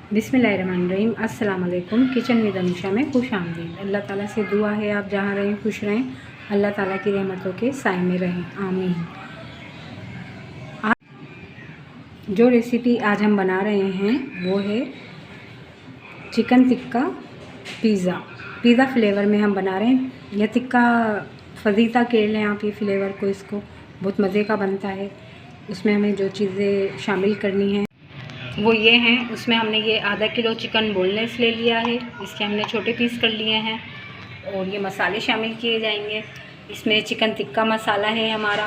बिस्मिल्लाहिर्रहमानिर्रहीम। अस्सलाम वालेकुम। किचन विद अनुषा में खुश आमदीद। अल्लाह ताला से दुआ है आप जहाँ रहें खुश रहें, अल्लाह ताला की रहमतों के साए में रहें, आमीन। जो रेसिपी आज हम बना रहे हैं वो है चिकन टिक्का पिज़्ज़ा फ्लेवर में हम बना रहे हैं। यह टिक्का फजीता कह लें आप ये फ्लेवर को, इसको बहुत मज़े का बनता है। उसमें हमें जो चीज़ें शामिल करनी हैं वो ये हैं। उसमें हमने ये आधा किलो चिकन बोनलेस ले लिया है, इसके हमने छोटे पीस कर लिए हैं और ये मसाले शामिल किए जाएंगे। इसमें चिकन टिक्का मसाला है हमारा,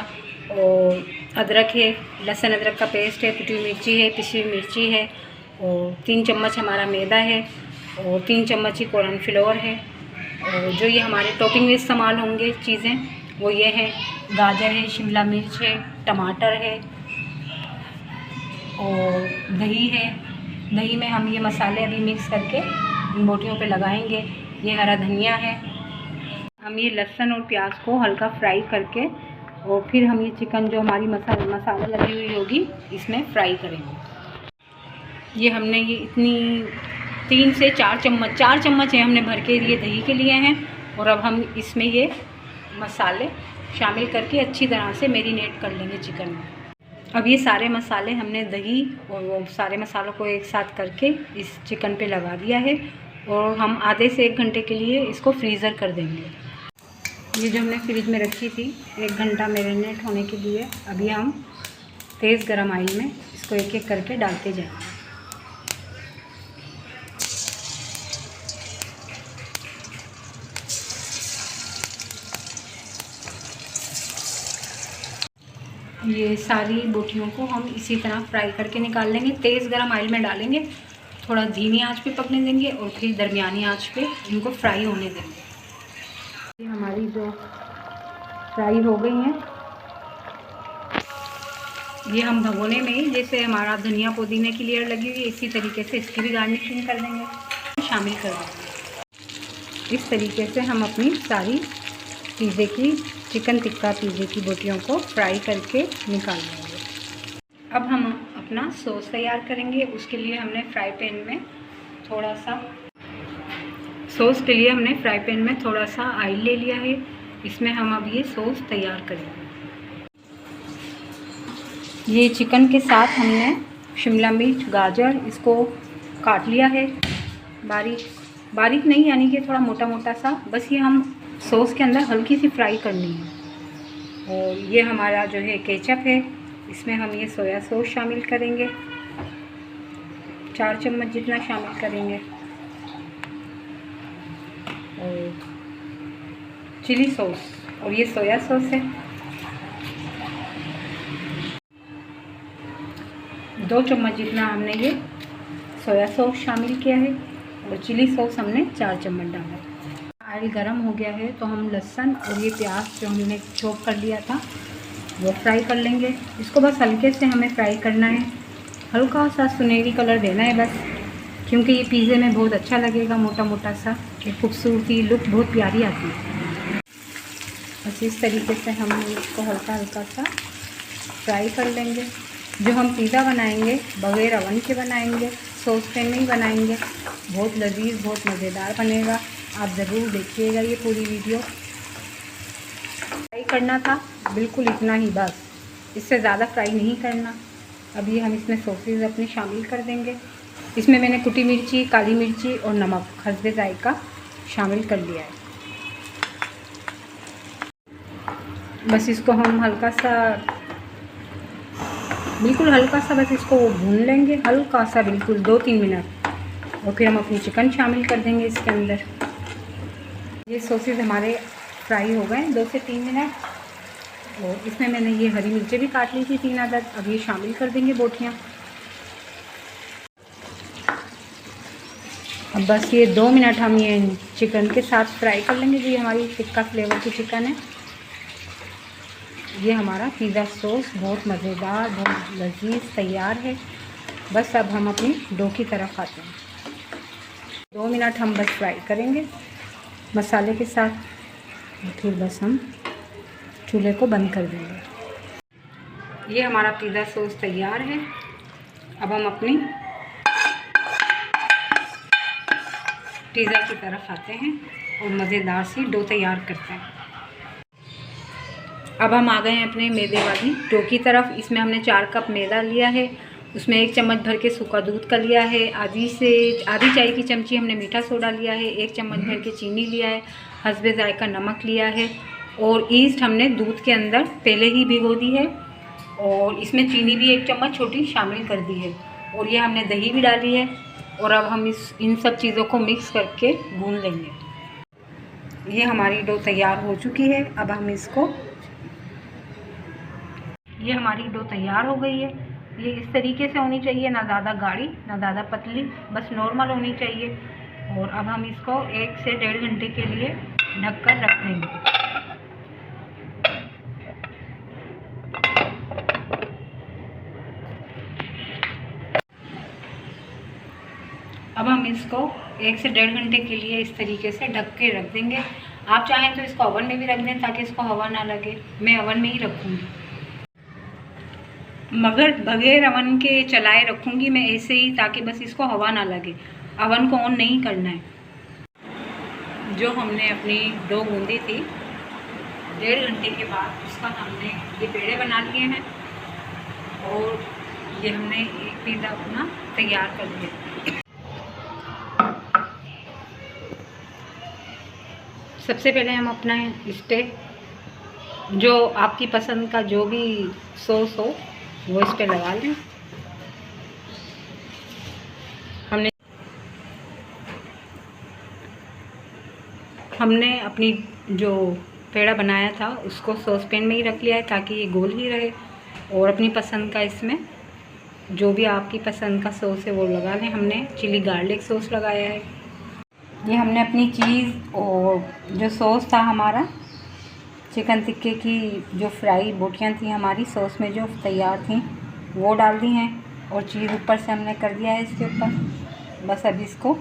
और अदरक है, लहसुन अदरक का पेस्ट है, कुटी मिर्ची है, पिसी मिर्ची है, और 3 चम्मच हमारा मैदा है, और 3 चम्मच ही कॉर्नफ्लोर है। और जो ये हमारे टॉपिंग में इस्तेमाल होंगे चीज़ें वो ये हैं, गाजर है, शिमला मिर्च है, टमाटर है और दही है। दही में हम ये मसाले अभी मिक्स करके इन बोटियों पे लगाएंगे। ये हरा धनिया है। हम ये लहसुन और प्याज को हल्का फ्राई करके और फिर हम ये चिकन जो हमारी मसाला लगी हुई होगी इसमें फ्राई करेंगे। ये हमने ये इतनी 3 से 4 चम्मच है हमने भर के ये दही के लिए हैं। और अब हम इसमें ये मसाले शामिल करके अच्छी तरह से मैरिनेट कर लेंगे चिकन में। अब ये सारे मसाले हमने दही और वो सारे मसालों को एक साथ करके इस चिकन पे लगा दिया है और हम आधे से 1 घंटे के लिए इसको फ्रीज़र कर देंगे। ये जो हमने फ्रिज में रखी थी 1 घंटा मैरिनेट होने के लिए, अभी हम तेज़ गरम ऑयल में इसको एक एक करके डालते जाएंगे। ये सारी बोटियों को हम इसी तरह फ्राई करके निकाल लेंगे। तेज़ गरम ऑयल में डालेंगे, थोड़ा धीमी आंच पे पकने देंगे और फिर दरमियानी आंच पे इनको फ्राई होने देंगे। ये हमारी जो फ्राई हो गई हैं, ये हम भगोने में जैसे हमारा धनिया पुदीने की लेयर लगी हुई है इसी तरीके से इसकी भी गार्निशिंग कर देंगे, शामिल कर देंगे। इस तरीके से हम अपनी सारी पिज़्ज़े की चिकन टिक्का पिज़्ज़े की बोटियों को फ्राई करके निकाल लेंगे। अब हम अपना सॉस तैयार करेंगे। उसके लिए हमने फ्राई पैन में थोड़ा सा ऑयल ले लिया है। इसमें हम अब ये सॉस तैयार करेंगे। ये चिकन के साथ हमने शिमला मिर्च, गाजर इसको काट लिया है, बारीक नहीं, यानी कि थोड़ा मोटा मोटा सा। बस ये हम सॉस के अंदर हल्की सी फ्राई करनी है। और ये हमारा जो है केचप है, इसमें हम ये सोया सॉस शामिल करेंगे, 4 चम्मच जितना शामिल करेंगे। और चिली सॉस, और ये सोया सॉस है, 2 चम्मच जितना हमने ये सोया सॉस शामिल किया है। और चिली सॉस हमने 4 चम्मच डाला है। ऑयल गरम हो गया है तो हम लहसुन और ये प्याज जो हमने चॉप कर लिया था वो फ्राई कर लेंगे। इसको बस हल्के से हमें फ्राई करना है, हल्का सा सुनहरी कलर देना है बस, क्योंकि ये पिज़्ज़े में बहुत अच्छा लगेगा, मोटा मोटा सा, एक खूबसूरती लुक बहुत प्यारी आती है। बस इस तरीके से हम इसको हल्का हल्का सा फ्राई कर लेंगे। जो हम पिज़्ज़ा बनाएंगे बग़ैर अवन के बनाएंगे, सॉस पैन में ही बनाएंगे, बहुत लजीज बहुत मज़ेदार बनेगा। आप ज़रूर देखिएगा ये पूरी वीडियो। फ्राई करना था बिल्कुल इतना ही, बस इससे ज़्यादा फ्राई नहीं करना। अभी हम इसमें सॉसेज अपने शामिल कर देंगे। इसमें मैंने कुटी मिर्ची, काली मिर्ची और नमक हस्बे जायका शामिल कर लिया है। बस इसको हम हल्का सा, बिल्कुल हल्का सा बस इसको भून लेंगे, हल्का सा बिल्कुल 2-3 मिनट। और फिर हम अपनी चिकन शामिल कर देंगे इसके अंदर। ये सॉसेज हमारे फ्राई हो गए 2 से 3 मिनट। और इसमें मैंने ये हरी मिर्चें भी काट ली थी 3 अदद, अब ये शामिल कर देंगे बोटियाँ। अब बस ये 2 मिनट हम ये चिकन के साथ फ्राई कर लेंगे। जो हमारी टिक्का फ्लेवर की चिकन है, ये हमारा पिज़्ज़ा सॉस बहुत मज़ेदार बहुत लजीज तैयार है। बस अब हम अपनी डो की तरफ आते हैं। 2 मिनट हम बस फ्राई करेंगे मसाले के साथ, फिर बस हम चूल्हे को बंद कर देंगे। ये हमारा पिज़्ज़ा सॉस तैयार है। अब हम अपनी पिज़्ज़ा की तरफ आते हैं और मज़ेदार सी डो तैयार करते हैं। अब हम आ गए हैं अपने मैदे वाली डो की तरफ। इसमें हमने 4 कप मैदा लिया है, उसमें 1 चम्मच भर के सूखा दूध का लिया है, आधी चाय की चमची हमने मीठा सोडा लिया है, 1 चम्मच भर के चीनी लिया है, हस्बे जायका नमक लिया है और ईस्ट हमने दूध के अंदर पहले ही भिगो दी है और इसमें चीनी भी 1 चम्मच छोटी शामिल कर दी है और ये हमने दही भी डाली है। और अब हम इन सब चीज़ों को मिक्स करके गूंद लेंगे। ये हमारी डो तैयार हो चुकी है। अब हम इसको, ये हमारी डो तैयार हो गई है। ये इस तरीके से होनी चाहिए, ना ज़्यादा गाढ़ी ना ज़्यादा पतली, बस नॉर्मल होनी चाहिए। और अब हम इसको 1 से 1.5 घंटे के लिए ढककर रख देंगे। अब हम इसको 1 से 1.5 घंटे के लिए इस तरीके से ढक के रख देंगे। आप चाहें तो इसको ओवन में भी रख दें ताकि इसको हवा ना लगे। मैं ओवन में ही रखूँगी, मगर बगैर ओवन के चलाए रखूँगी मैं ऐसे ही, ताकि बस इसको हवा ना लगे। ओवन को ऑन नहीं करना है। जो हमने अपनी डो गूंदी थी 1.5 घंटे के बाद उसका हमने ये पेड़े बना लिए हैं और ये हमने एक पिज़्ज़ा अपना तैयार कर लिया। सबसे पहले हम अपना स्टेक, जो आपकी पसंद का जो भी सॉस हो वो इस पे लगा लें। हमने अपनी जो पेड़ा बनाया था उसको सॉस पैन में ही रख लिया है ताकि ये गोल ही रहे। और अपनी पसंद का इसमें जो भी आपकी पसंद का सॉस है वो लगा लें। हमने चिली गार्लिक सॉस लगाया है। ये हमने अपनी चीज़ और जो सॉस था हमारा चिकन टिक्के की, जो फ्राई बोटियाँ थी हमारी सॉस में जो तैयार थी वो डाल दी हैं और चीज़ ऊपर से हमने कर दिया है इसके ऊपर। बस अब इसको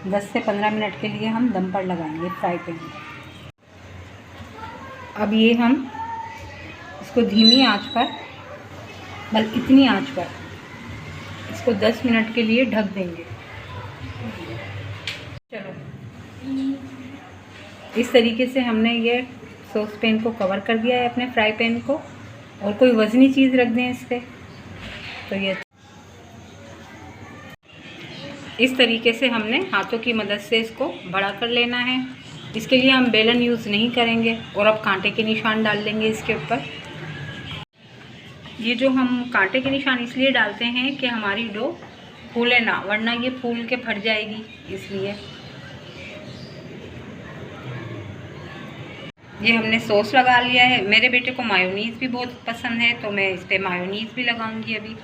10 से 15 मिनट के लिए हम दम पर लगाएंगे फ्राई पैन में। अब ये हम इसको धीमी आंच पर, बल्कि इतनी आंच पर इसको 10 मिनट के लिए ढक देंगे। चलो, इस तरीके से हमने ये सॉस पैन को कवर कर दिया है अपने फ्राई पैन को। और कोई वज़नी चीज़ रख दें इस पर तो ये इस तरीके से हमने हाथों की मदद से इसको बड़ा कर लेना है। इसके लिए हम बेलन यूज़ नहीं करेंगे और अब कांटे के निशान डाल लेंगे इसके ऊपर। ये जो हम कांटे के निशान इसलिए डालते हैं कि हमारी डो फूले ना, वरना ये फूल के फट जाएगी, इसलिए। ये हमने सॉस लगा लिया है। मेरे बेटे को मायोनीज़ भी बहुत पसंद है तो मैं इस पर मायोनीज़ भी लगाऊंगी अभी।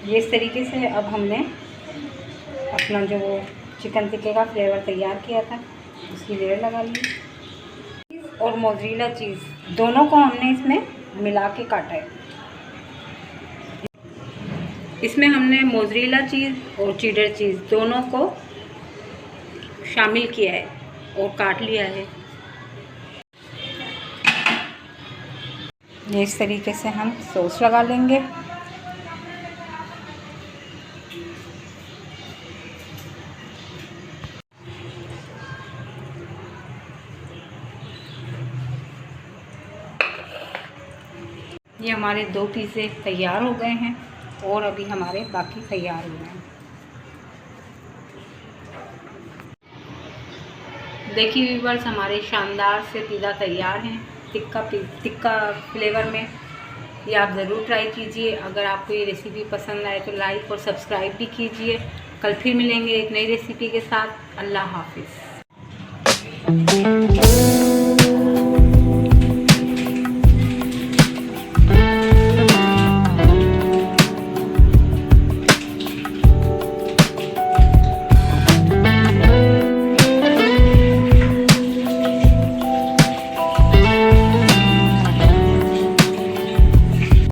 ये इस तरीके से अब हमने अपना जो वो चिकन टिक्के का फ्लेवर तैयार किया था उसकी लेयर लगा ली और मोज़रेला चीज़ दोनों को हमने इसमें मिला के काटा है। इसमें हमने मोज़रेला चीज़ और चीडर चीज़ दोनों को शामिल किया है और काट लिया है। ये इस तरीके से हम सॉस लगा लेंगे। ये हमारे 2 पिज़्ज़े तैयार हो गए हैं और अभी हमारे बाकी तैयार हो गए हैं। देखिए व्यूअर्स, हमारे शानदार से पिज़्ज़ा तैयार हैं टिक्का फ्लेवर में। ये आप ज़रूर ट्राई कीजिए। अगर आपको ये रेसिपी पसंद आए तो लाइक और सब्सक्राइब भी कीजिए। कल फिर मिलेंगे एक नई रेसिपी के साथ। अल्लाह हाफिज़।